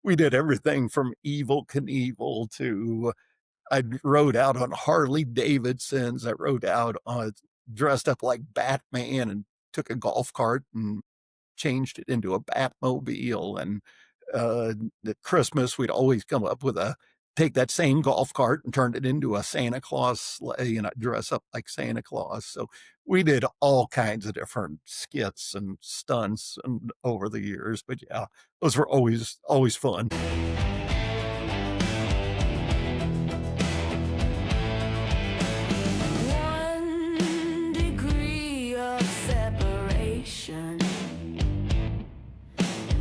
we did everything from Evil Knievel to I rode out on Harley Davidsons. I rode out dressed up like Batman and took a golf cart and changed it into a Batmobile. And uh, at Christmas, we'd always come up with take that same golf cart and turn it into a Santa Claus sleigh, and I'd dress up like Santa Claus. So we did all kinds of different skits and stunts and over the years. But yeah, those were always fun. One degree of separation.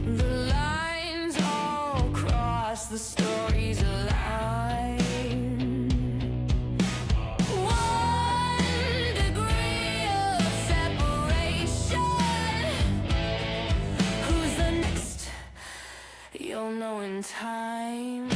The lines all cross, the stories align. One degree of separation. Who's the next? You'll know in time.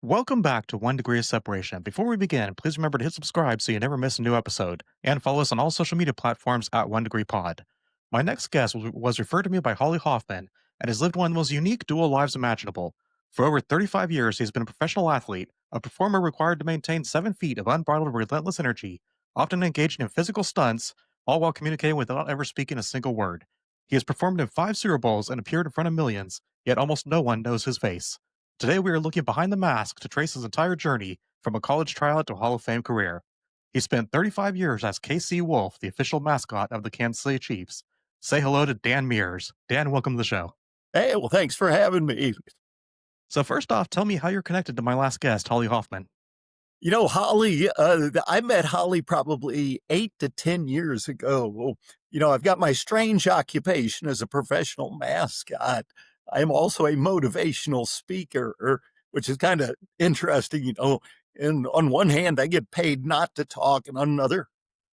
Welcome back to One Degree of Separation. Before we begin, please remember to hit subscribe so you never miss a new episode, and follow us on all social media platforms at One Degree Pod. My next guest was referred to me by Holly Hoffman and has lived one of the most unique dual lives imaginable. For over 35 years, he has been a professional athlete, a performer required to maintain 7 feet of unbridled, relentless energy, often engaged in physical stunts, all while communicating without ever speaking a single word. He has performed in 5 Super Bowls and appeared in front of millions, yet almost no one knows his face. Today, we are looking behind the mask to trace his entire journey from a college tryout to a Hall of Fame career. He spent 35 years as KC Wolf, the official mascot of the Kansas City Chiefs. Say hello to Dan Meers. Dan, welcome to the show. Hey, well, thanks for having me. So, first off, tell me how you're connected to my last guest, Holly Hoffman. Holly, I met Holly probably 8 to 10 years ago. I've got my strange occupation as a professional mascot. I'm also a motivational speaker, which is kind of interesting. And on one hand, I get paid not to talk, and on another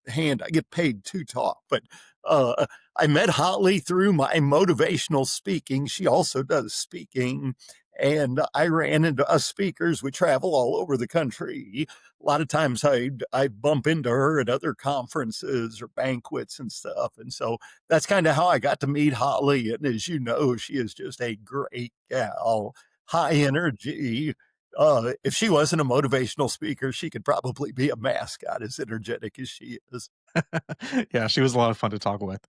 hand, I get paid to talk. But I met Holly through my motivational speaking. She also does speaking. And I ran into us speakers. We travel all over the country. A lot of times I'd bump into her at other conferences or banquets and stuff. And so that's kind of how I got to meet Holly. And as you know, she is just a great gal, high energy. If she wasn't a motivational speaker, she could probably be a mascot, as energetic as she is. Yeah, she was a lot of fun to talk with.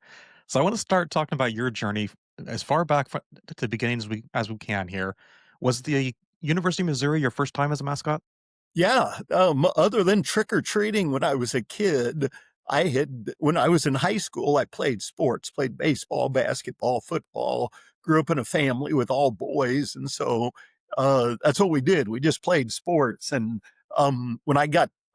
So, I want to start talking about your journey as far back to the beginning as we can here. Was the University of Missouri your first time as a mascot? Yeah, other than trick or treating when I was a kid, when I was in high school, I played sports, played baseball, basketball, football, grew up in a family with all boys. And so that's what we did. We just played sports. And when I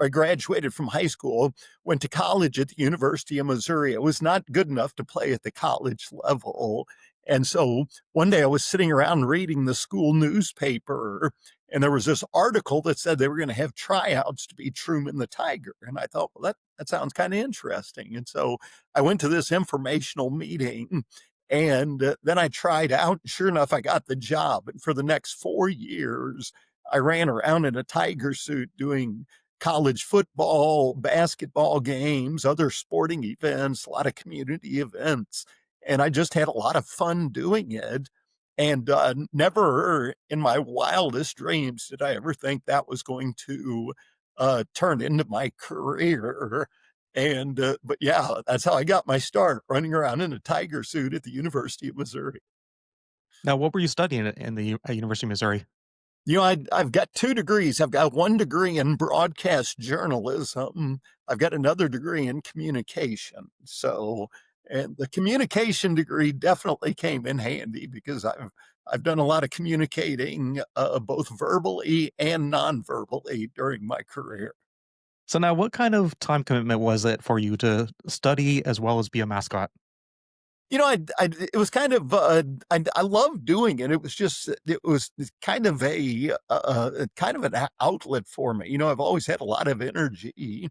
graduated from high school, went to college at the University of Missouri. I was not good enough to play at the college level. And so one day I was sitting around reading the school newspaper, and there was this article that said they were going to have tryouts to be Truman the Tiger. And I thought, well, that sounds kind of interesting. And so I went to this informational meeting, and then I tried out. Sure enough, I got the job. And for the next 4 years, I ran around in a tiger suit doing college football, basketball games, other sporting events, a lot of community events. And I just had a lot of fun doing it. And never in my wildest dreams did I ever think that was going to turn into my career. And, but yeah, that's how I got my start, running around in a tiger suit at the University of Missouri. Now, what were you studying in the University of Missouri? I've got 2 degrees. I've got one degree in broadcast journalism. I've got another degree in communication. So, and the communication degree definitely came in handy because I've done a lot of communicating, both verbally and non-verbally during my career. So, now what kind of time commitment was it for you to study as well as be a mascot? It was kind of, I love doing it. It was kind of kind of an outlet for me. I've always had a lot of energy,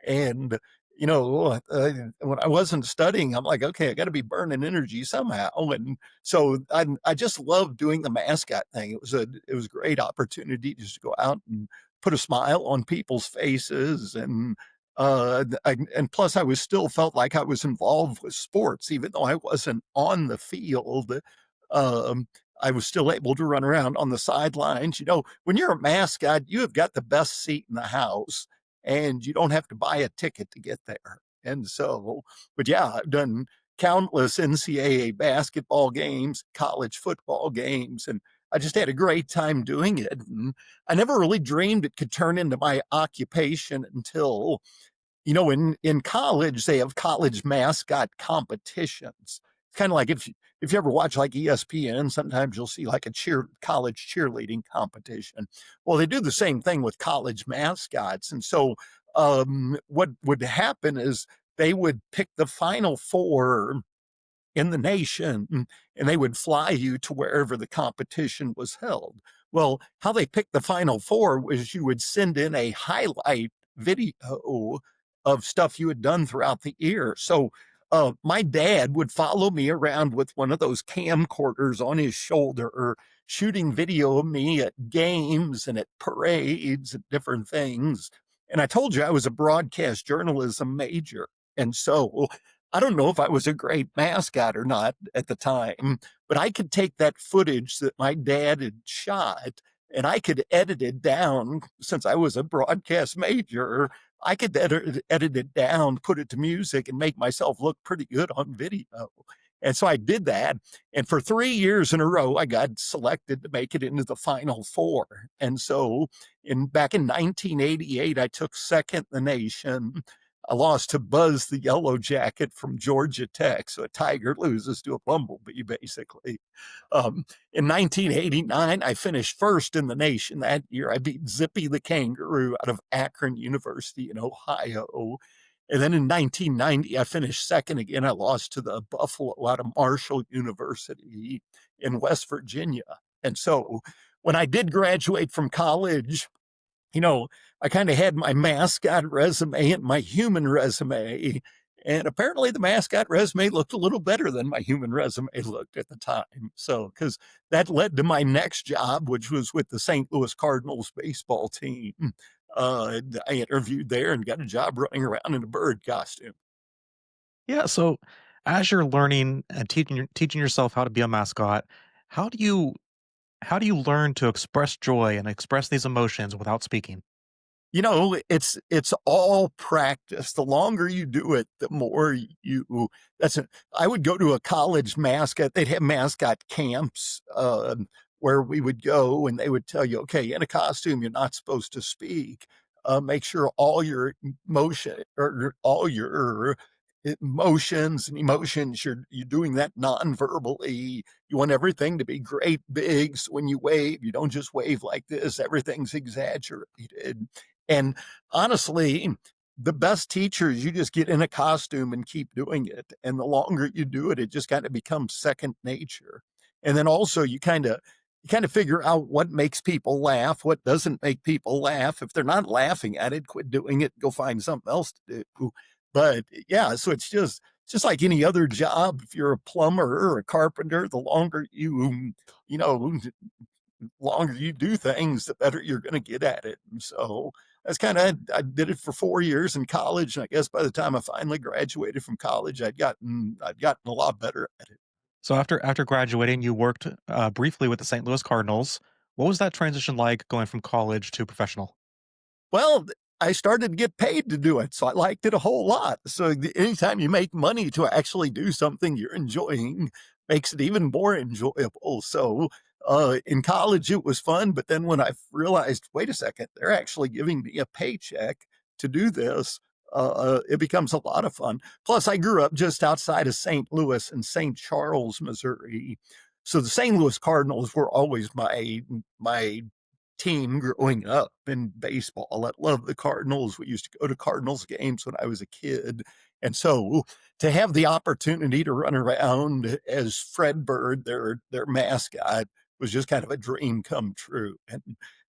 and, when I wasn't studying, I'm like, okay, I got to be burning energy somehow. And so I just loved doing the mascot thing. It was a great opportunity just to go out and put a smile on people's faces. And plus, I was still felt like I was involved with sports, even though I wasn't on the field. Um, I was still able to run around on the sidelines. When you're a mascot, you have got the best seat in the house and you don't have to buy a ticket to get there. And so, but yeah, I've done countless NCAA basketball games, college football games, and I just had a great time doing it. And I never really dreamed it could turn into my occupation until in college, they have college mascot competitions. It's kind of like if you ever watch like ESPN, sometimes you'll see like a college cheerleading competition. Well, they do the same thing with college mascots. And so what would happen is they would pick the final four in the nation, and they would fly you to wherever the competition was held. Well, how they picked the final four was you would send in a highlight video of stuff you had done throughout the year. So my dad would follow me around with one of those camcorders on his shoulder, shooting video of me at games and at parades and different things. And I told you I was a broadcast journalism major. And so I don't know if I was a great mascot or not at the time, but I could take that footage that my dad had shot and I could edit it down since I was a broadcast major. I could edit it down, put it to music, and make myself look pretty good on video. And so I did that. And for 3 years in a row, I got selected to make it into the final four. And so back in 1988, I took second in the nation. I lost to Buzz the Yellow Jacket from Georgia Tech. So a tiger loses to a bumblebee, basically. In 1989, I finished first in the nation that year. I beat Zippy the Kangaroo out of Akron University in Ohio. And then in 1990, I finished second again. I lost to the Buffalo out of Marshall University in West Virginia. And so when I did graduate from college, I kind of had my mascot resume and my human resume. And apparently the mascot resume looked a little better than my human resume looked at the time. So, because that led to my next job, which was with the St. Louis Cardinals baseball team. I interviewed there and got a job running around in a bird costume. Yeah. So as you're learning and teaching yourself how to be a mascot, how do you how do you learn to express joy and express these emotions without speaking? It's all practice. The longer you do it, the more you. I would go to a college mascot. They'd have mascot camps where we would go, and they would tell you, okay, in a costume, you're not supposed to speak. Make sure all your motion or all your emotions and emotions you're doing that non-verbally. You want everything to be great big, so when you wave, you don't just wave like this. Everything's exaggerated. And honestly, the best teachers, you just get in a costume and keep doing it. And the longer you do it, it just kind of becomes second nature. And then also you kind of figure out what makes people laugh, what doesn't make people laugh. If they're not laughing at it, quit doing it, go find something else to do. But yeah, so it's just like any other job. If you're a plumber or a carpenter, the longer you know, longer you do things, the better you're going to get at it. And so that's kind of, I did it for 4 years in college. And I guess by the time I finally graduated from college, I'd gotten a lot better at it. So after graduating, you worked briefly with the St. Louis Cardinals. What was that transition like going from college to professional? Well, I started to get paid to do it, so I liked it a whole lot. So anytime you make money to actually do something you're enjoying makes it even more enjoyable. So in college, it was fun. But then when I realized, wait a second, they're actually giving me a paycheck to do this, it becomes a lot of fun. Plus, I grew up just outside of St. Louis in St. Charles, Missouri. So the St. Louis Cardinals were always my team growing up in baseball. I love the Cardinals. We used to go to Cardinals games when I was a kid. And so to have the opportunity to run around as Fred Bird, their mascot, was just kind of a dream come true. And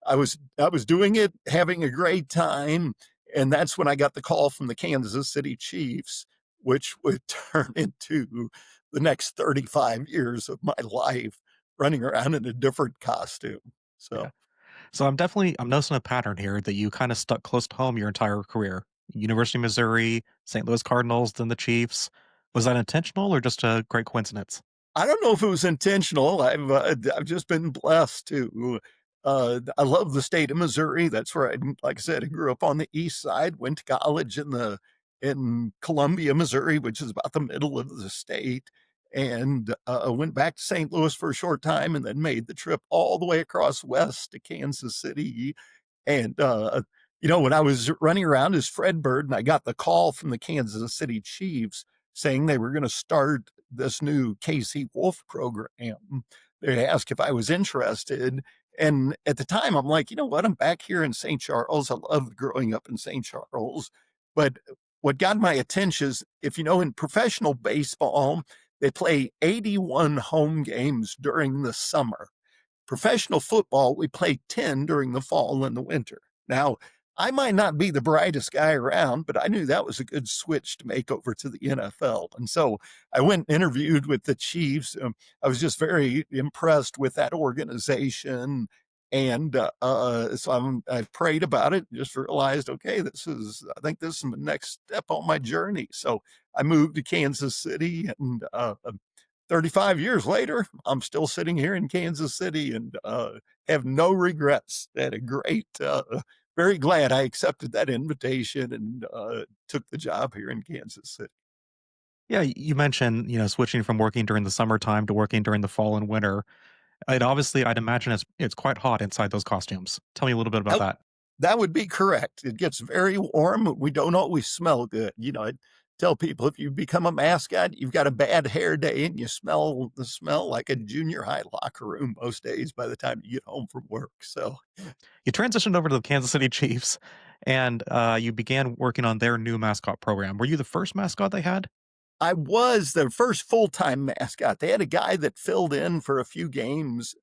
I was doing it, having a great time. And that's when I got the call from the Kansas City Chiefs, which would turn into the next 35 years of my life running around in a different costume. Yeah. So So I'm noticing a pattern here that you kind of stuck close to home your entire career. University of Missouri, St. Louis Cardinals, then the Chiefs. Was that intentional or just a great coincidence? I don't know if it was intentional. I've just been blessed to. I love the state of Missouri. That's where like I said, I grew up on the east side. Went to college in Columbia, Missouri, which is about the middle of the state, and went back to St. Louis for a short time, and then made the trip all the way across west to Kansas City. And when I was running around as Fred Bird, and I got the call from the Kansas City Chiefs saying they were going to start this new KC Wolf program. They asked if I was interested. And at the time, I'm like, you know what? I'm back here in St. Charles. I loved growing up in St. Charles. But what got my attention is, if you know, in professional baseball, they play 81 home games during the summer. Professional football, we play 10 during the fall and the winter. Now, I might not be the brightest guy around, but I knew that was a good switch to make over to the NFL. And so I went and interviewed with the Chiefs. I was just very impressed with that organization. And I prayed about it, just realized, okay, I think this is the next step on my journey. So I moved to Kansas City, and 35 years later, I'm still sitting here in Kansas City, and have no regrets. Had a great, very glad I accepted that invitation and took the job here in Kansas City. Yeah, you mentioned, switching from working during the summertime to working during the fall and winter. It obviously, I'd imagine it's quite hot inside those costumes. Tell me a little bit about That, that. that would be correct. It gets very warm. We don't always smell good. I tell people, if you become a mascot, you've got a bad hair day and you smell the smell like a junior high locker room most days by the time you get home from work. So You transitioned over to the Kansas City Chiefs, and you began working on their new mascot program. Were you the first mascot they had? I was the first full-time mascot. They had a guy that filled in for a few games.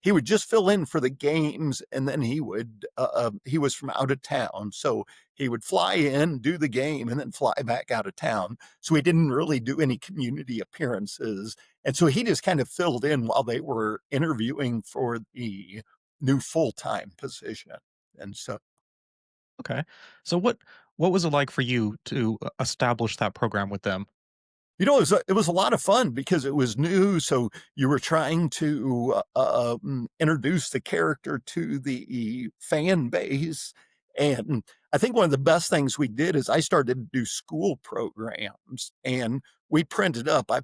He would just fill in for the games, and then he was from out of town, so he would fly in, do the game, and then fly back out of town. So he didn't really do any community appearances, and so he just kind of filled in while they were interviewing for the new full-time position. And so Okay. So what was it like for you to establish that program with them? It was a lot of fun because it was new. So you were trying to introduce the character to the fan base. And I think one of the best things we did is I started to do school programs, and we printed up, I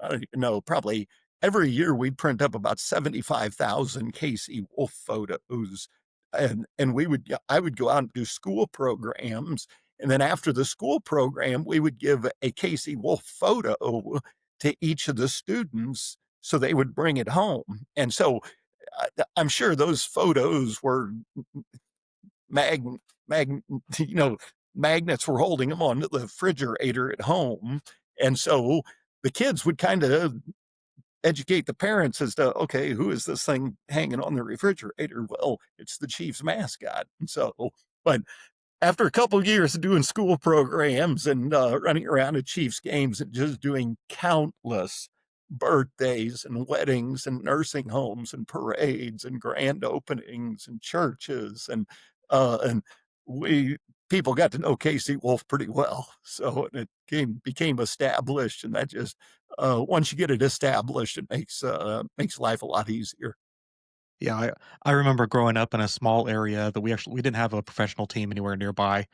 don't even know, probably every year we'd print up about 75,000 Casey Wolf photos. And I would go out and do school programs, and then after the school program, we would give a Casey Wolf photo to each of the students so they would bring it home. And so I'm sure those photos were mag, mag, you know, magnets were holding them onto the refrigerator at home. And so the kids would kind of educate the parents as to, okay, who is this thing hanging on the refrigerator? Well, it's the Chiefs mascot. And so, but after a couple of years of doing school programs and running around at Chiefs games and just doing countless birthdays and weddings and nursing homes and parades and grand openings and churches and we people got to know Casey Wolf pretty well, so it became established, and that just once you get it established, it makes life a lot easier. Yeah, I remember growing up in a small area that we didn't have a professional team anywhere nearby.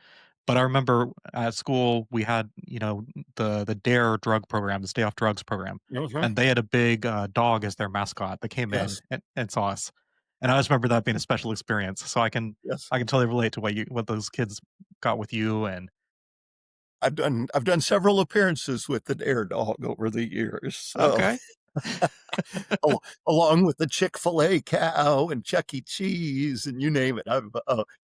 But I remember at school we had, the DARE drug program, the Stay Off Drugs program, Mhm. and they had a big dog as their mascot that came in Yes, and saw us. And I just remember that being a special experience. So yes. I can totally relate to what those kids got with you. And I've done several appearances with the Dare Dog over the years, so okay. along with the Chick-fil-A cow and Chuck E. Cheese and you name it.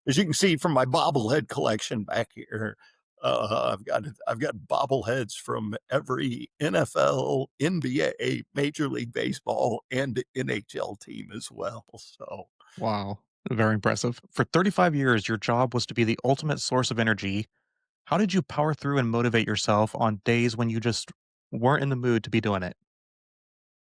As you can see from my bobblehead collection back here, I've got bobbleheads from every NFL, NBA, Major League Baseball, and NHL team as well. So Wow. Very impressive. For 35 years, your job was to be the ultimate source of energy. How did you power through and motivate yourself on days when you just weren't in the mood to be doing it?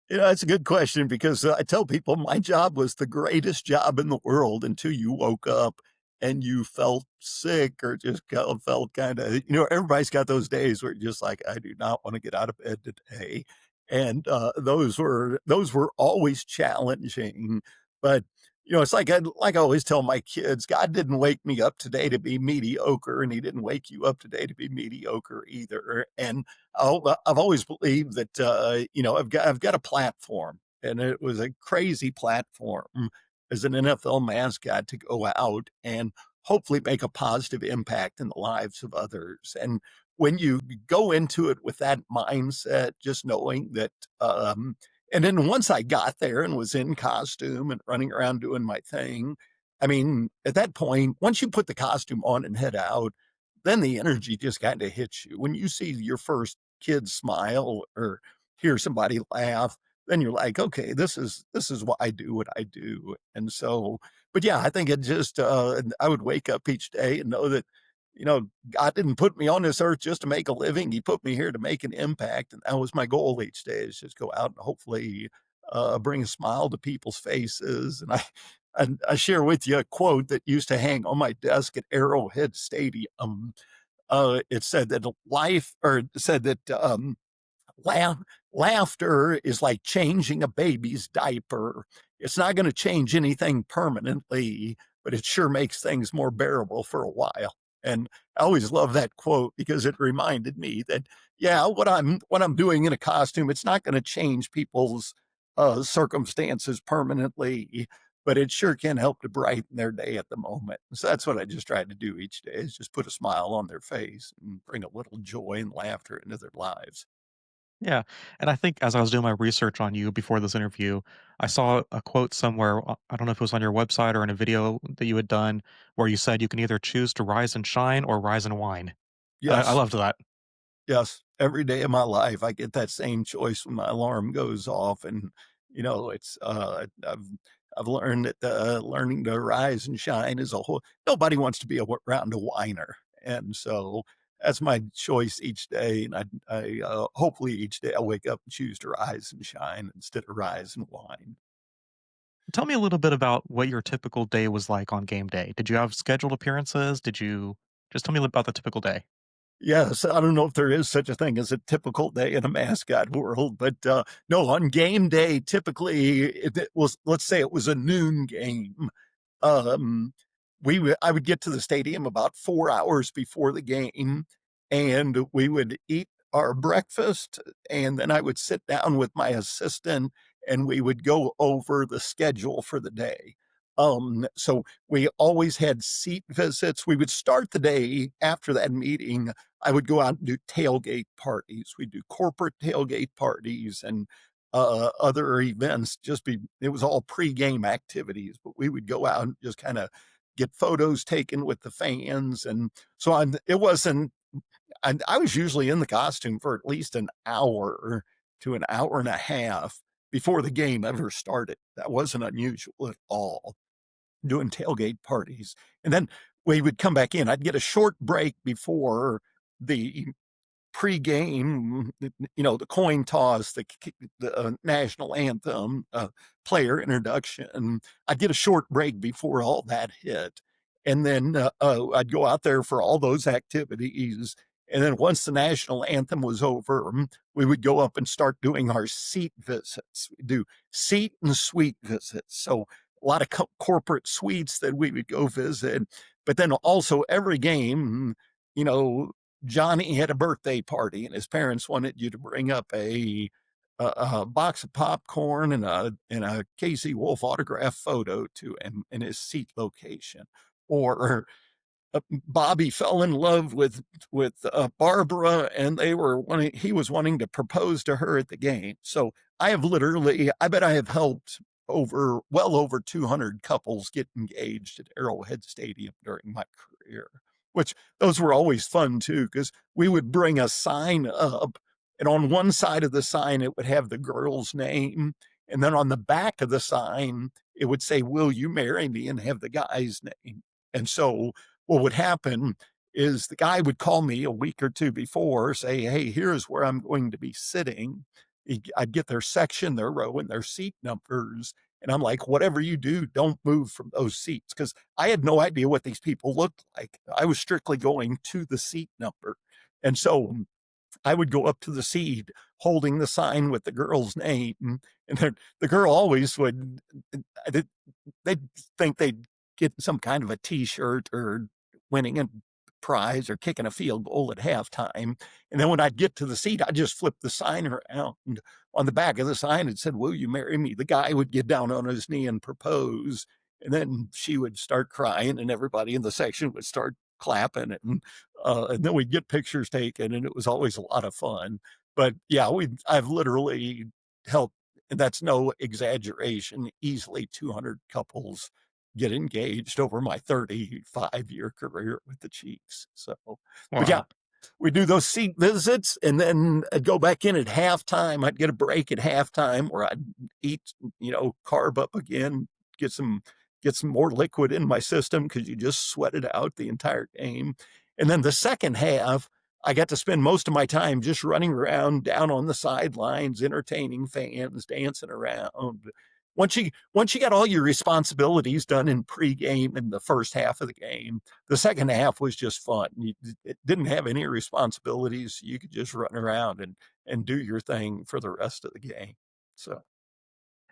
That's a good question because I tell people my job was the greatest job in the world until you woke up and you felt sick or just felt kind of, everybody's got those days where you're just like, I do not want to get out of bed today. and those were always challenging. But it's like I always tell my kids, God didn't wake me up today to be mediocre, and He didn't wake you up today to be mediocre either. And I've always believed that I've got a platform, and it was a crazy platform as an NFL mascot to go out and hopefully make a positive impact in the lives of others. And when you go into it with that mindset, just knowing that, and then once I got there and was in costume and running around doing my thing, I mean, at that point, once you put the costume on and head out, then the energy just kind of hits you. When you see your first kid smile or hear somebody laugh, then you're like, okay, this is why I do what I do. And so, but yeah, I think it just I would wake up each day and know that God didn't put me on this earth just to make a living. He put me here to make an impact. And that was my goal each day, is just go out and hopefully bring a smile to people's faces. And I share with you a quote that used to hang on my desk at Arrowhead Stadium. It said that Laugh, laughter is like changing a baby's diaper. It's not going to change anything permanently, but it sure makes things more bearable for a while. And I always love that quote because it reminded me that, yeah, what I'm doing in a costume, it's not going to change people's circumstances permanently, but it sure can help to brighten their day at the moment. So that's what I just try to do each day, is just put a smile on their face and bring a little joy and laughter into their lives. Yeah, and I think as I was doing my research on you before this interview, I saw a quote somewhere, I don't know if it was on your website or in a video that you had done, where you said you can either choose to rise and shine or rise and whine. I Yes. loved that. Yes, every day of my life, I get that same choice when my alarm goes off, and it's I've learned that learning to rise and shine is a whole. Nobody wants to be around a whiner, and so that's my choice each day. And I hopefully each day I wake up and choose to rise and shine instead of rise and whine. Tell me a little bit about what your typical day was like on game day. Did you have scheduled appearances? Did you just tell me about the typical day? Yes, I don't know if there is such a thing as a typical day in a mascot world, but no, on game day, typically it was, let's say it was a noon game. Um, I would get to the stadium about 4 hours before the game, and we would eat our breakfast, and then I would sit down with my assistant, and we would go over the schedule for the day. So we always had seat visits. We would start the day after that meeting. I would go out and do tailgate parties. We do corporate tailgate parties and other events. It was all pre-game activities, but we would go out and just kind of get photos taken with the fans. And so it wasn't, I was usually in the costume for at least an hour to an hour and a half before the game ever started. That wasn't unusual at all, doing tailgate parties. And then we would come back in. I'd get a short break before the pregame, the coin toss, the national anthem, player introduction. I'd get a short break before all that hit. And then I'd go out there for all those activities. And then once the national anthem was over, we would go up and start doing our seat visits. We do seat and suite visits. So a lot of corporate suites that we would go visit. But then also every game, you know, Johnny had a birthday party, and his parents wanted you to bring up a box of popcorn and a Casey Wolf autograph photo to him in his seat location. Or Bobby fell in love with Barbara, and he was wanting to propose to her at the game. So I bet I have helped well over 200 couples get engaged at Arrowhead Stadium during my career, which those were always fun too, because we would bring a sign up, and on one side of the sign, it would have the girl's name. And then on the back of the sign, it would say, "Will you marry me?" and have the guy's name. And so what would happen is the guy would call me a week or two before, say, "Hey, here's where I'm going to be sitting." I'd get their section, their row, and their seat numbers. And I'm like, whatever you do, don't move from those seats. Because I had no idea what these people looked like. I was strictly going to the seat number. And so I would go up to the seat holding the sign with the girl's name, and the girl always would. I they'd think they'd get some kind of a T-shirt or winning a prize or kicking a field goal at halftime. And then when I'd get to the seat, I'd just flip the sign around. On the back of the sign, it said, "Will you marry me?" The guy would get down on his knee and propose. And then she would start crying, and everybody in the section would start clapping. And then we'd get pictures taken, and it was always a lot of fun. But yeah, I've literally helped, and that's no exaggeration, easily 200 couples get engaged over my 35-year career with the Chiefs. So, but yeah, Wow. we do those seat visits, and then I'd go back in at halftime. I'd get a break at halftime where I'd eat, carb up again, get some get some more liquid in my system because you just sweat it out the entire game. And then the second half, I got to spend most of my time just running around down on the sidelines, entertaining fans, dancing around. Once you got all your responsibilities done in pregame in the first half of the game, the second half was just fun. It didn't have any responsibilities. You could just run around and do your thing for the rest of the game. So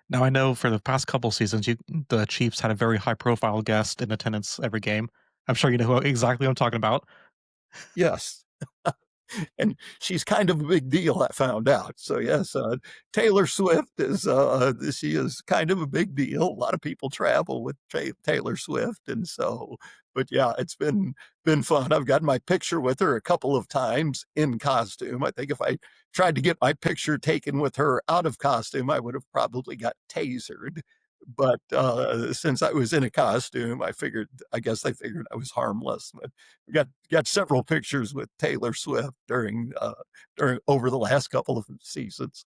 Now I know for the past couple seasons, the Chiefs had a very high profile guest in attendance every game. I'm sure you know who exactly I'm talking about. yes, and she's kind of a big deal, I found out. So yes, Taylor Swift she is kind of a big deal. A lot of people travel with Taylor Swift, and so, but yeah, it's been fun. I've got my picture with her a couple of times in costume. I think if I tried to get my picture taken with her out of costume, I would have probably got tasered. But since I was in a costume, I guess they figured I was harmless. But we got several pictures with Taylor Swift during over the last couple of seasons.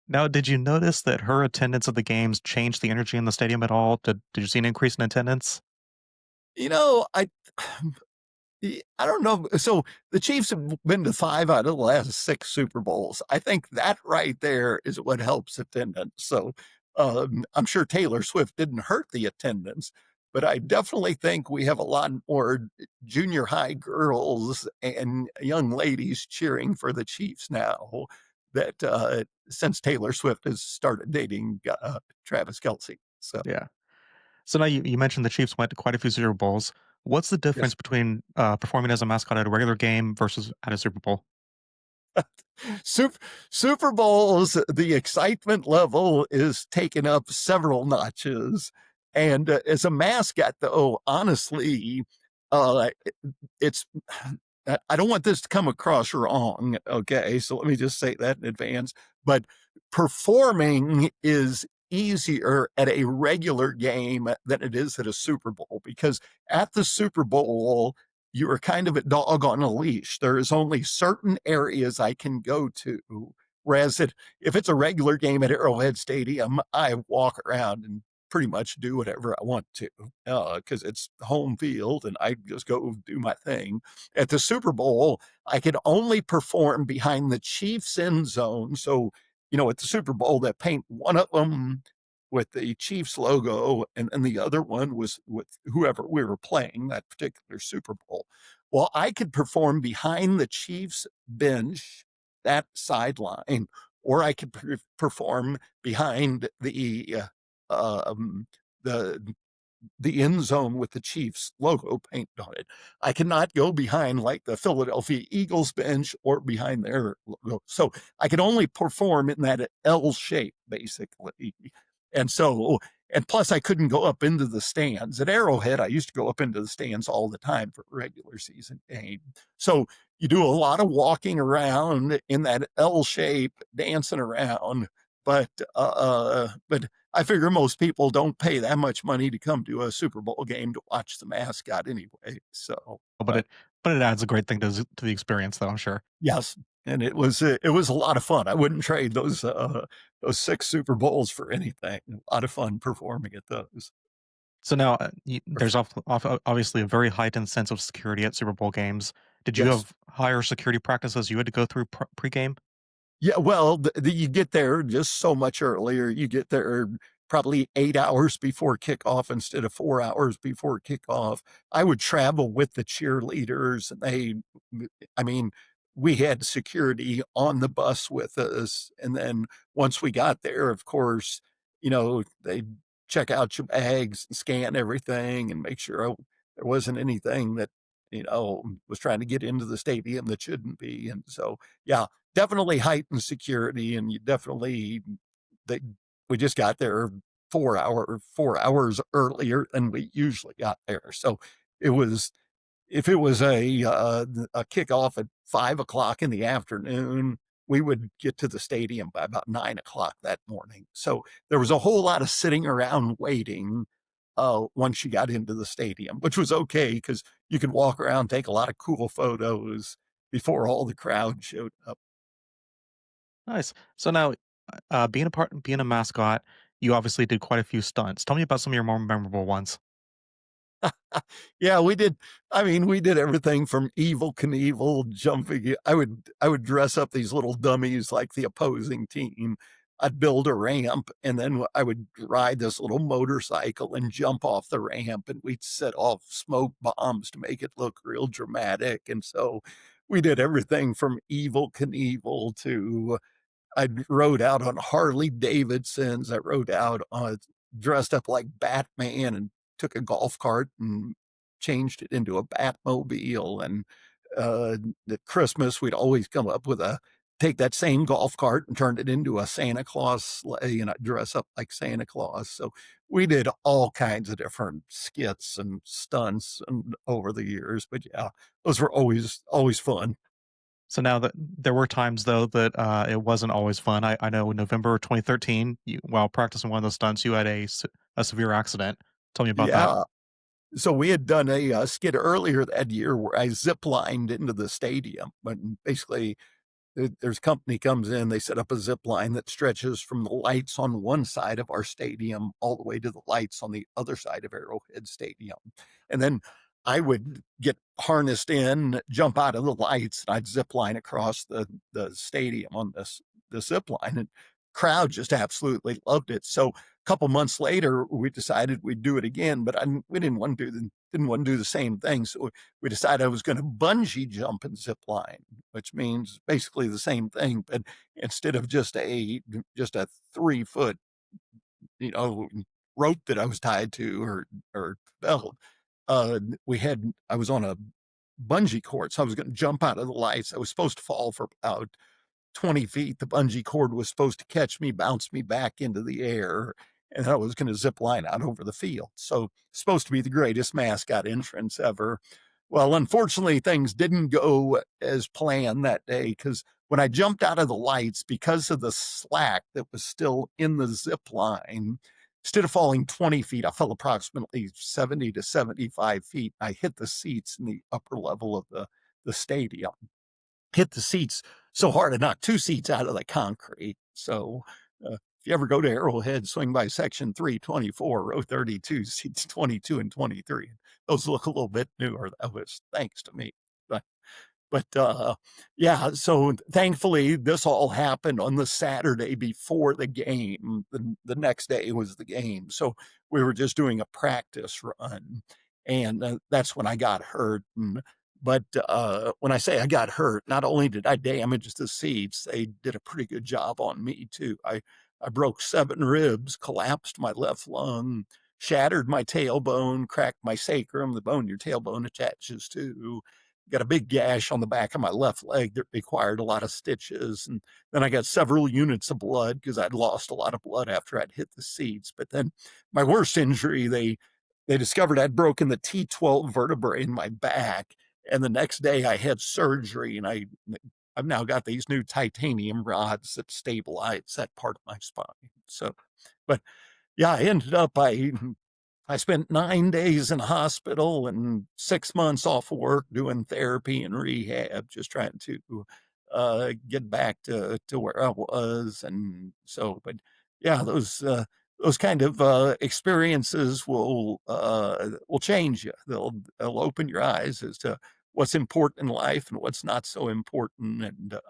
Now, did you notice that her attendance at the games changed the energy in the stadium at all? Did you see an increase in attendance? You know, I don't know. So the Chiefs have been to 5 out of the last 6 Super Bowls. I think that right there is what helps attendance. So I'm sure Taylor Swift didn't hurt the attendance, but I definitely think we have a lot more junior high girls and young ladies cheering for the Chiefs now that since Taylor Swift has started dating Travis Kelsey. So Yeah. So now you mentioned the Chiefs went to quite a few Super Bowls. What's the yes. difference between performing as a mascot at a regular game versus at a Super Bowl? Super, Super Bowls, the excitement level is taken up several notches. And as a mascot, though, honestly, uh, it's I don't want this to come across wrong. Okay, so let me just say that in advance. But performing is easier at a regular game than it is at a Super Bowl because at the Super Bowl, you are kind of a dog on a leash. There is only certain areas I can go to. Whereas if it's a regular game at Arrowhead Stadium, I walk around and pretty much do whatever I want to because it's home field and I just go do my thing. At the Super Bowl, I could only perform behind the Chiefs end zone. So, at the Super Bowl, they paint one of them with the Chiefs logo, and then the other one was with whoever we were playing that particular Super Bowl. Well, I could perform behind the Chiefs bench, that sideline, or I could perform behind um, the the end zone with the Chiefs logo painted on it. I cannot go behind like the Philadelphia Eagles bench or behind their logo. So I could only perform in that L shape, basically. And so, and plus, I couldn't go up into the stands. At Arrowhead, I used to go up into the stands all the time for a regular season game. So you do a lot of walking around in that L shape, dancing around. But I figure most people don't pay that much money to come to a Super Bowl game to watch the mascot anyway. So, Oh, but it adds a great thing to the experience, though. I'm sure. yes, and it was a lot of fun. I wouldn't trade those 6 Super Bowls for anything. A lot of fun performing at those. So now there's obviously a very heightened sense of security at Super Bowl games. Did you Yes. have higher security practices you had to go through pregame? Yeah, well, you get there just so much earlier. You get there probably 8 hours before kickoff instead of 4 hours before kickoff. I would travel with the cheerleaders, and I mean, we had security on the bus with us. And then once we got there, of course, they'd check out your bags and scan everything and make sure there wasn't anything that, was trying to get into the stadium that shouldn't be. And so, yeah, definitely heightened security. And you definitely, they, we just got there 4 hours earlier than we usually got there. So it was, if it was a kickoff at 5 o'clock in the afternoon, we would get to the stadium by about 9 o'clock that morning. So there was a whole lot of sitting around waiting once you got into the stadium, which was okay because you could walk around, take a lot of cool photos before all the crowd showed up. Nice. So now, being a mascot, you obviously did quite a few stunts. Tell me about some of your more memorable ones. Yeah, we did. I mean, we did everything from Evil Knievel jumping. I would dress up these little dummies like the opposing team. I'd build a ramp, and then I would ride this little motorcycle and jump off the ramp, and we'd set off smoke bombs to make it look real dramatic. And so we did everything from Evil Knievel to I rode out on Harley Davidsons. I rode out dressed up like Batman and took a golf cart and changed it into a Batmobile. And uh, at Christmas, we'd always come up with take that same golf cart and turn it into a Santa Claus sleigh, and I'd dress up like Santa Claus. So we did all kinds of different skits and stunts and over the years. But yeah, those were always fun. So now that there were times though that it wasn't always fun. I know in November 2013, while practicing one of those stunts, you had a severe accident. Tell me about that. Yeah. So we had done a skit earlier that year where I zip lined into the stadium, but basically there's a company comes in, they set up a zip line that stretches from the lights on one side of our stadium all the way to the lights on the other side of Arrowhead Stadium. And then I would get harnessed in, jump out of the lights, and I'd zip line across the stadium on the zip line. And crowd just absolutely loved it. So a couple months later, we decided we'd do it again, but we didn't want to do the same thing. So we decided I was going to bungee jump and zip line, which means basically the same thing, but instead of just a 3 foot, you know, rope that I was tied to or belt, I was on a bungee cord, so I was going to jump out of the lights. I was supposed to fall for about 20 feet. The bungee cord was supposed to catch me, bounce me back into the air, and I was going to zip line out over the field. So, supposed to be the greatest mascot entrance ever. Well, unfortunately, things didn't go as planned that day because when I jumped out of the lights, because of the slack that was still in the zip line, instead of falling 20 feet, I fell approximately 70 to 75 feet. I hit the seats in the upper level of the stadium, hit the seats so hard I knocked 2 seats out of the concrete. So, if you ever go to Arrowhead, swing by section 324, row 32, seats 22 and 23. Those look a little bit newer. That was thanks to me. But but yeah, so thankfully this all happened on the Saturday before the game. The next day was the game. So we were just doing a practice run, and that's when I got hurt. But when I say I got hurt, not only did I damage the seats, they did a pretty good job on me too. I broke 7 ribs, collapsed my left lung, shattered my tailbone, cracked my sacrum, the bone your tailbone attaches to, got a big gash on the back of my left leg that required a lot of stitches. And then I got several units of blood because I'd lost a lot of blood after I'd hit the seats. But then my worst injury, they discovered I'd broken the T12 vertebrae in my back. And the next day I had surgery, and I've now got these new titanium rods that stabilize that part of my spine. So, but yeah, I ended up I spent 9 days in hospital and 6 months off of work doing therapy and rehab, just trying to get back to where I was. And so, but yeah, those kind of experiences will change you. They'll open your eyes as to what's important in life and what's not so important. And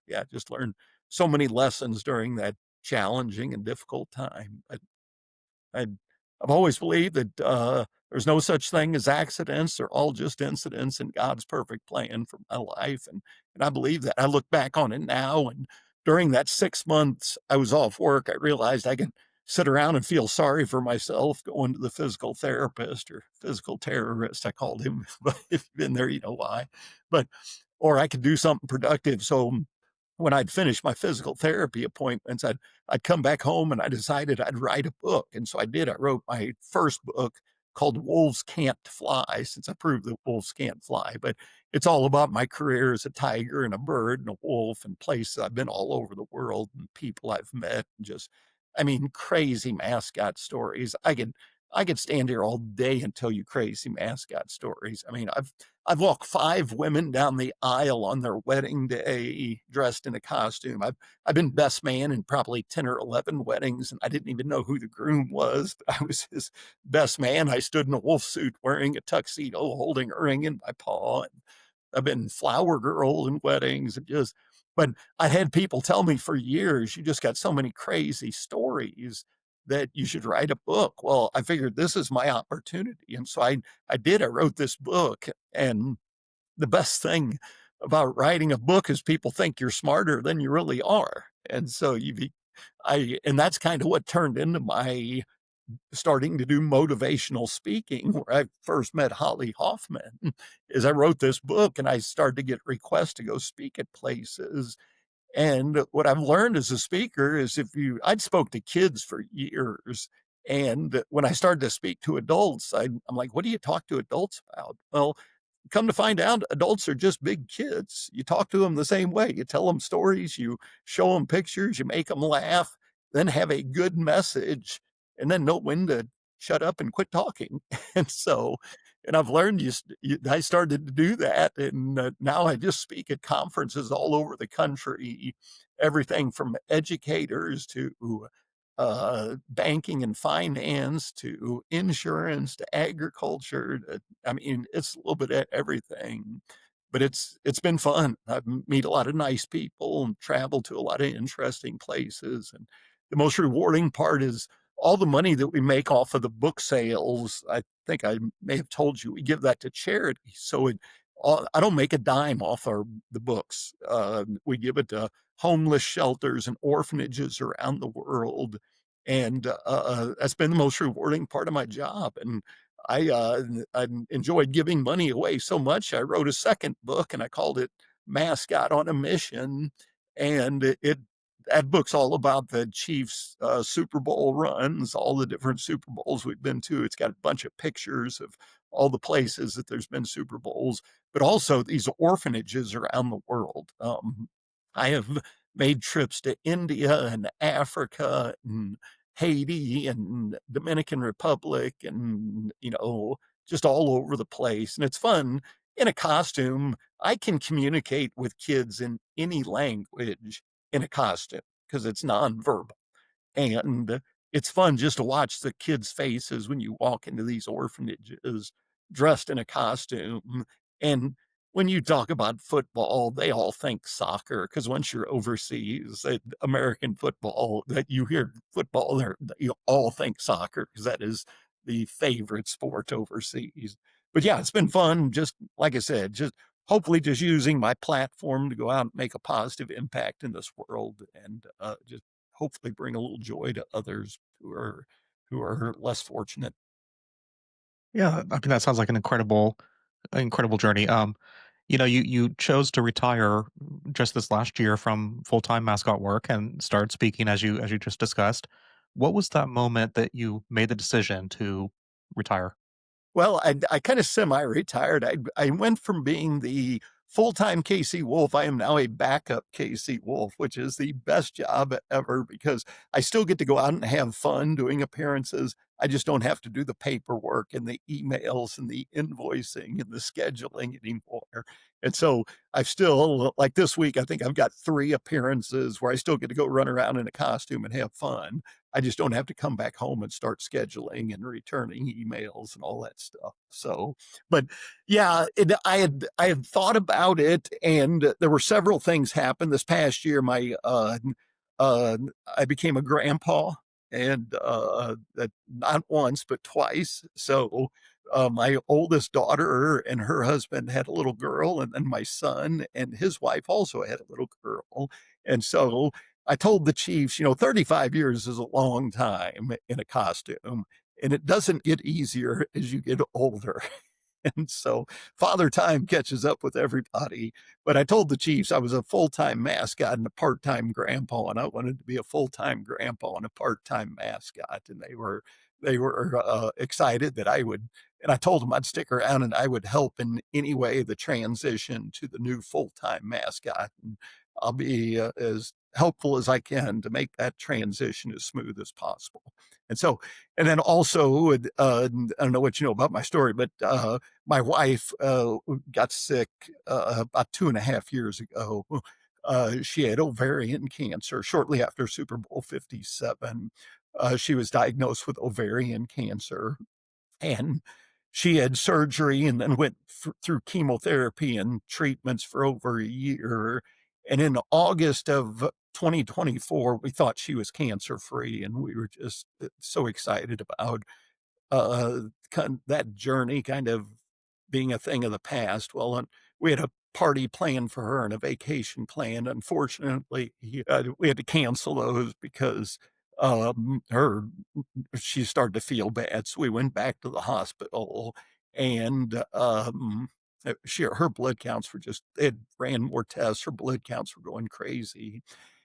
yeah, just learn so many lessons during that challenging and difficult time. But I I've always believed that there's no such thing as accidents. They're all just incidents in God's perfect plan for my life. And I believe that. I look back on it now. And during that 6 months I was off work, I realized I could sit around and feel sorry for myself going to the physical therapist or physical terrorist, I called him. But if you've been there, you know why. But, or I could do something productive. So when I'd finish my physical therapy appointments, I'd come back home and I decided I'd write a book. And so I did. I wrote my first book called Wolves Can't Fly, since I proved that wolves can't fly. But it's all about my career as a tiger and a bird and a wolf and places I've been all over the world and people I've met and just, I mean, crazy mascot stories. I could stand here all day and tell you crazy mascot stories. I mean, I've walked 5 women down the aisle on their wedding day dressed in a costume. I've been best man in probably 10 or 11 weddings, and I didn't even know who the groom was, but I was his best man. I stood in a wolf suit wearing a tuxedo, holding a ring in my paw. And I've been flower girl in weddings and just, but I had people tell me for years, you just got so many crazy stories that you should write a book. Well, I figured this is my opportunity. And so I did. I wrote this book. And the best thing about writing a book is people think you're smarter than you really are. And so and that's kind of what turned into my starting to do motivational speaking, where I first met Holly Hoffman, is I wrote this book and I started to get requests to go speak at places. And what I've learned as a speaker is I'd spoke to kids for years. And when I started to speak to adults, I'm like, what do you talk to adults about? Well, come to find out, adults are just big kids. You talk to them the same way. You tell them stories, you show them pictures, you make them laugh, then have a good message, and then know when to shut up and quit talking. And so, and I've learned I started to do that. And now I just speak at conferences all over the country, everything from educators to banking and finance to insurance to agriculture. I mean, it's a little bit of everything, but it's been fun. I meet a lot of nice people and travel to a lot of interesting places. And the most rewarding part is all the money that we make off of the book sales. I think I may have told you we give that to charity. So I don't make a dime off the books. We give it to homeless shelters and orphanages around the world. And that's been the most rewarding part of my job. And I enjoyed giving money away so much. I wrote a second book and I called it Mascot on a Mission. And that book's all about the Chiefs' Super Bowl runs, all the different Super Bowls we've been to. It's got a bunch of pictures of all the places that there's been Super Bowls, but also these orphanages around the world. I have made trips to India and Africa and Haiti and Dominican Republic and, just all over the place. And it's fun in a costume. I can communicate with kids in any language in a costume because it's nonverbal. And it's fun just to watch the kids' faces when you walk into these orphanages dressed in a costume. And when you talk about football, they all think soccer because once you're overseas, American football, that you hear football, you all think soccer because that is the favorite sport overseas. But yeah, it's been fun. Just like I said, just hopefully just using my platform to go out and make a positive impact in this world and just hopefully bring a little joy to others who are less fortunate. Yeah, I mean, that sounds like an incredible journey. You chose to retire just this last year from full-time mascot work and start speaking as you just discussed. What was that moment that you made the decision to retire? Well, I kind of semi-retired. I went from being the full-time KC Wolf. I am now a backup KC Wolf, which is the best job ever because I still get to go out and have fun doing appearances. I just don't have to do the paperwork and the emails and the invoicing and the scheduling anymore. And so I've still, like this week, I think I've got 3 appearances where I still get to go run around in a costume and have fun. I just don't have to come back home and start scheduling and returning emails and all that stuff. So, but yeah, I had thought about it, and there were several things happened this past year. My I became a grandpa, and that not once but twice. So my oldest daughter and her husband had a little girl, and then my son and his wife also had a little girl. And so I told the chiefs, 35 years is a long time in a costume, and it doesn't get easier as you get older. And so Father Time catches up with everybody. But I told the Chiefs I was a full time mascot and a part time grandpa, and I wanted to be a full time grandpa and a part time mascot. And they were excited that I would. And I told them I'd stick around and I would help in any way the transition to the new full time mascot. And I'll be as helpful as I can to make that transition as smooth as possible. And so, and then also, I don't know what you know about my story, but my wife got sick about 2.5 years ago. She had ovarian cancer shortly after Super Bowl 57. She was diagnosed with ovarian cancer, and she had surgery and then went through chemotherapy and treatments for over a year. And in August of 2024, we thought she was cancer free, and we were just so excited about uh, that journey kind of being a thing of the past. Well, and we had a party planned for her and a vacation planned. Unfortunately, we had to cancel those because her she started to feel bad. So we went back to the hospital, and her blood counts were just it ran more tests. Her blood counts were going crazy,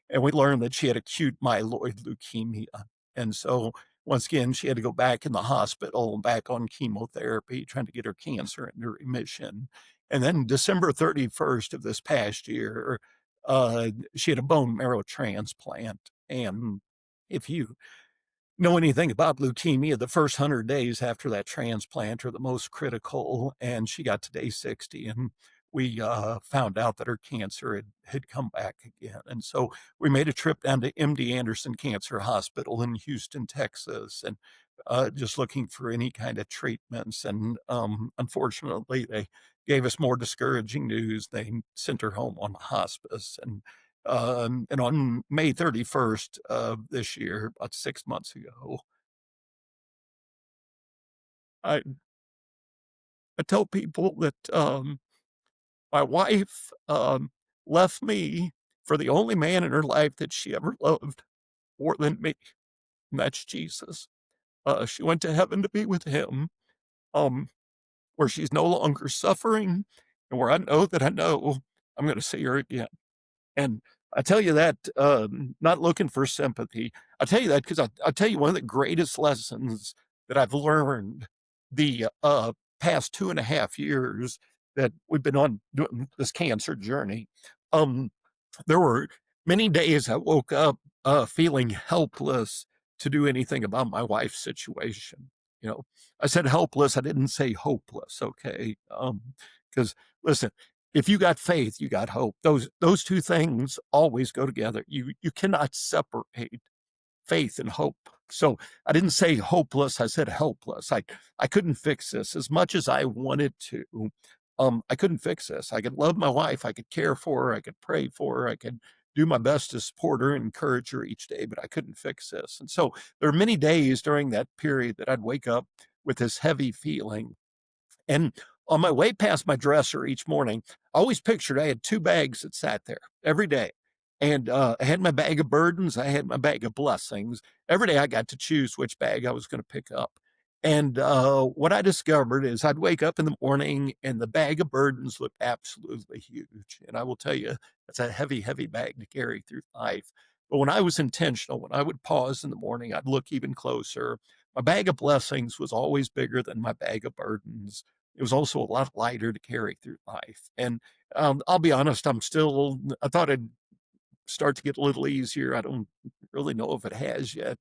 and we learned that she had acute myeloid leukemia. And so once again, she had to go back in the hospital, back on chemotherapy, trying to get her cancer into remission. And then December 31st of this past year, she had a bone marrow transplant. And if you know anything about leukemia, the first 100 days after that transplant are the most critical. And she got to day 60, and we found out that her cancer had come back again. And so we made a trip down to MD Anderson Cancer Hospital in Houston, Texas, and just looking for any kind of treatments. And unfortunately, they gave us more discouraging news. They sent her home on hospice. And on May 31st of this year, about 6 months ago, I, I tell people that my wife left me for the only man in her life that she ever loved more than me, and that's Jesus. She went to heaven to be with him, um, where she's no longer suffering, and where I know I'm going to see her again. And I tell you that, not looking for sympathy. I tell you that because I tell you one of the greatest lessons that I've learned the past 2.5 years that we've been on doing this cancer journey. Um, there were many days I woke up feeling helpless to do anything about my wife's situation. You know, I said helpless. I didn't say hopeless. Okay, because listen, if you got faith, you got hope. Those two things always go together. You cannot separate faith and hope. So I didn't say hopeless. I said helpless. I couldn't fix this as much as I wanted to. I couldn't fix this. I could love my wife. I could care for her. I could pray for her. I could do my best to support her and encourage her each day, but I couldn't fix this. And so there are many days during that period that I'd wake up with this heavy feeling, and on my way past my dresser each morning, I always pictured I had two bags that sat there every day. And I had my bag of burdens, I had my bag of blessings. Every day I got to choose which bag I was going to pick up. And what I discovered is I'd wake up in the morning and the bag of burdens looked absolutely huge. And I will tell you, that's a heavy, heavy bag to carry through life. But when I was intentional, when I would pause in the morning, I'd look even closer. My bag of blessings was always bigger than my bag of burdens. It was also a lot lighter to carry through life. And I'll be honest, I thought it'd start to get a little easier. I don't really know if it has yet.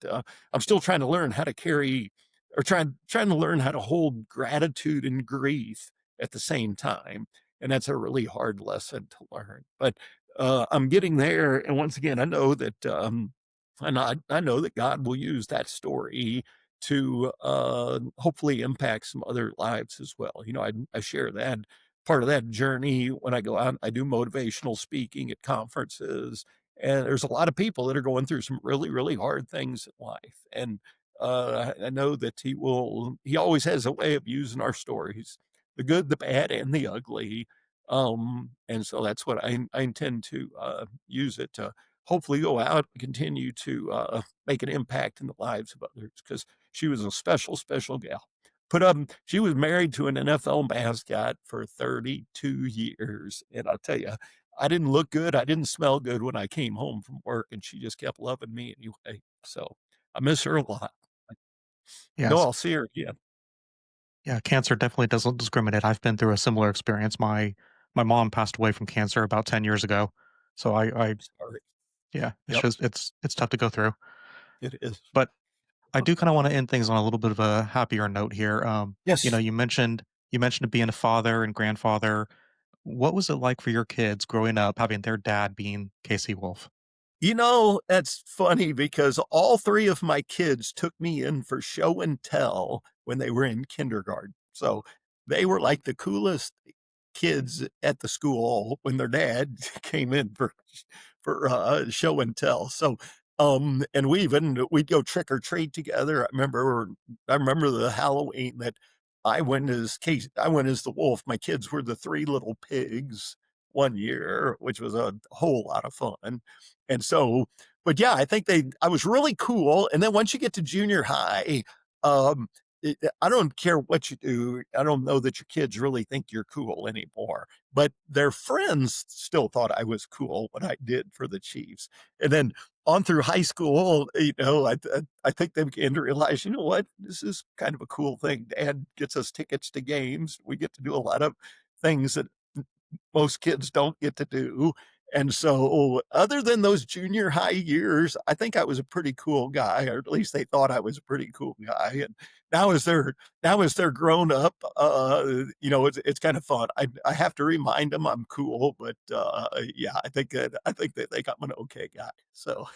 I'm still trying to learn how to carry or trying to learn how to hold gratitude and grief at the same time. And that's a really hard lesson to learn. But I'm getting there. And once again, I know that I know that God will use that story to hopefully impact some other lives as well. I share that part of that journey when I go out. I do motivational speaking at conferences, And there's a lot of people that are going through some really, really hard things in life. And I know that he always has a way of using our stories, the good, the bad, and the ugly. And so that's what I intend to use it to hopefully go out and continue to make an impact in the lives of others because she was a special, special gal. She was married to an NFL mascot for 32 years. And I'll tell you, I didn't look good. I didn't smell good when I came home from work, and she just kept loving me anyway. So I miss her a lot. I know Yes. I'll see her again. Yeah, cancer definitely doesn't discriminate. I've been through a similar experience. My mom passed away from cancer about 10 years ago. So I Sorry. yeah, it's Yep, just it's tough to go through. it is. But I do kind of want to end things on a little bit of a happier note here. Yes. You mentioned being a father and grandfather. What was it like for your kids growing up having their dad being Casey Wolf? That's funny because all three of my kids took me in for show and tell when they were in kindergarten. So they were like the coolest kids at the school when their dad came in for show and tell. So and we'd go trick or treat together. I remember the Halloween that I went as the wolf. My kids were the three little pigs one year, which was a whole lot of fun. And so, but yeah, I was really cool. And then once you get to junior high, um, I don't care what you do. I don't know that your kids really think you're cool anymore, but their friends still thought I was cool what I did for the Chiefs. And then on through high school, I think they began to realize, you know what, this is kind of a cool thing. Dad gets us tickets to games. We get to do a lot of things that most kids don't get to do. And so, other than those junior high years, I think I was a pretty cool guy, or at least they thought I was a pretty cool guy. And now, as they're grown up, it's kind of fun. I have to remind them I'm cool, but yeah, I think they think I'm an okay guy. So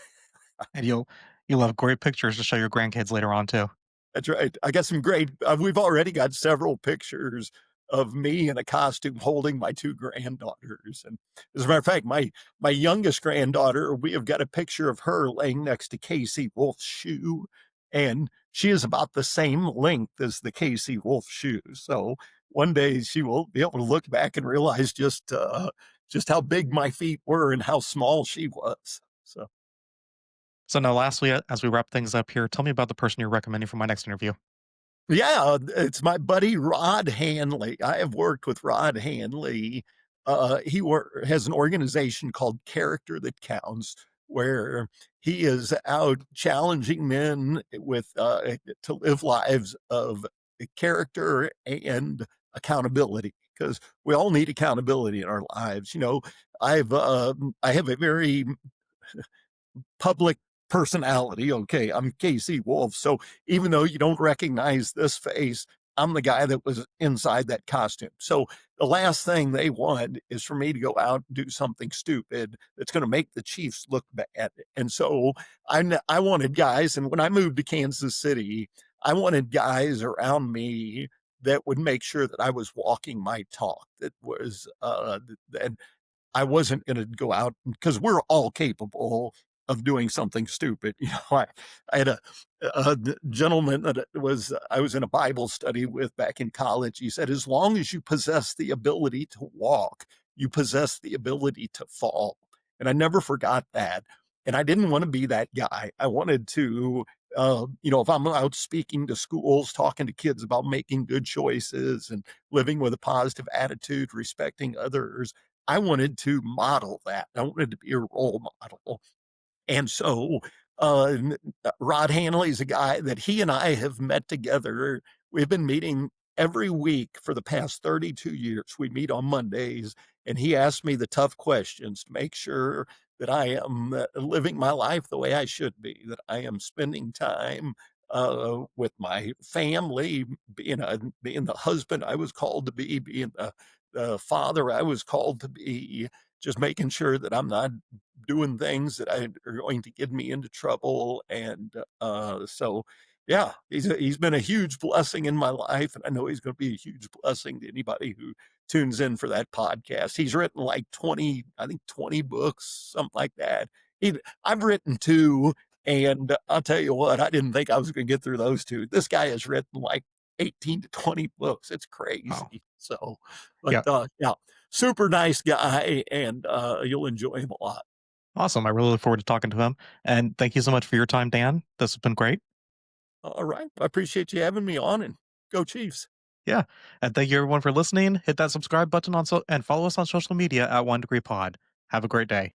And you'll have great pictures to show your grandkids later on too. that's right. I got some great. We've already got several pictures of me in a costume holding my two granddaughters. And as a matter of fact, my youngest granddaughter, we have got a picture of her laying next to Casey Wolf's shoe, and she is about the same length as the Casey Wolf shoe. So one day she will be able to look back and realize just how big my feet were and how small she was. So. So now lastly, as we wrap things up here, tell me about the person you're recommending for my next interview. Yeah, it's my buddy Rod Hanley. I have worked with Rod Hanley. Has an organization called Character That Counts, where he is out challenging men to live lives of character and accountability. Because we all need accountability in our lives. I have a very public personality. Okay, I'm Casey Wolf. So even though you don't recognize this face, I'm the guy that was inside that costume. So the last thing they want is for me to go out and do something stupid that's going to make the Chiefs look bad. And so I wanted guys, and when I moved to Kansas City, I wanted guys around me that would make sure that I was walking my talk. And I wasn't going to go out because we're all capable of doing something stupid. I had a gentleman that I was in a Bible study with back in college. He said, as long as you possess the ability to walk, you possess the ability to fall. And I never forgot that. And I didn't want to be that guy. I wanted to, if I'm out speaking to schools, talking to kids about making good choices and living with a positive attitude, respecting others, I wanted to model that. I wanted to be a role model. And so uh, Rod Hanley is a guy that he and I have met together. We've been meeting every week for the past 32 years. We meet on Mondays, and he asks me the tough questions to make sure that I am living my life the way I should be, that I am spending time with my family, being the husband I was called to be, being the father I was called to be, just making sure that I'm not doing things that are going to get me into trouble. And so, yeah, he's been a huge blessing in my life, and I know he's going to be a huge blessing to anybody who tunes in for that podcast. He's written like 20, I think 20 books, something like that. I've written 2, and I'll tell you what, I didn't think I was gonna get through those 2. This guy has written, like, 18 to 20 books. It's Wow. crazy. So, but, Yeah. yeah, super nice guy, and, you'll enjoy him a lot. Awesome. I really look forward to talking to him. And thank you so much for your time, Dan. This has been great. Alright, I appreciate you having me on, and go Chiefs. Yeah. And thank you everyone for listening. Hit that subscribe button and follow us on social media at One Degree Pod. Have a great day.